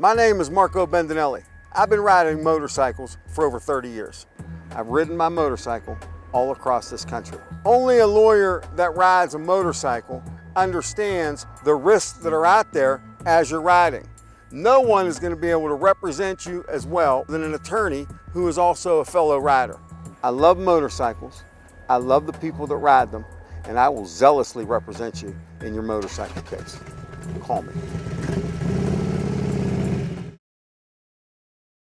My name is Marco Bendinelli. I've been riding motorcycles for over 30 years. I've ridden my motorcycle all across this country. Only a lawyer that rides a motorcycle understands the risks that are out there as you're riding. No one is going to be able to represent you as well than an attorney who is also a fellow rider. I love motorcycles. I love the people that ride them, and I will zealously represent you in your motorcycle case. Call me.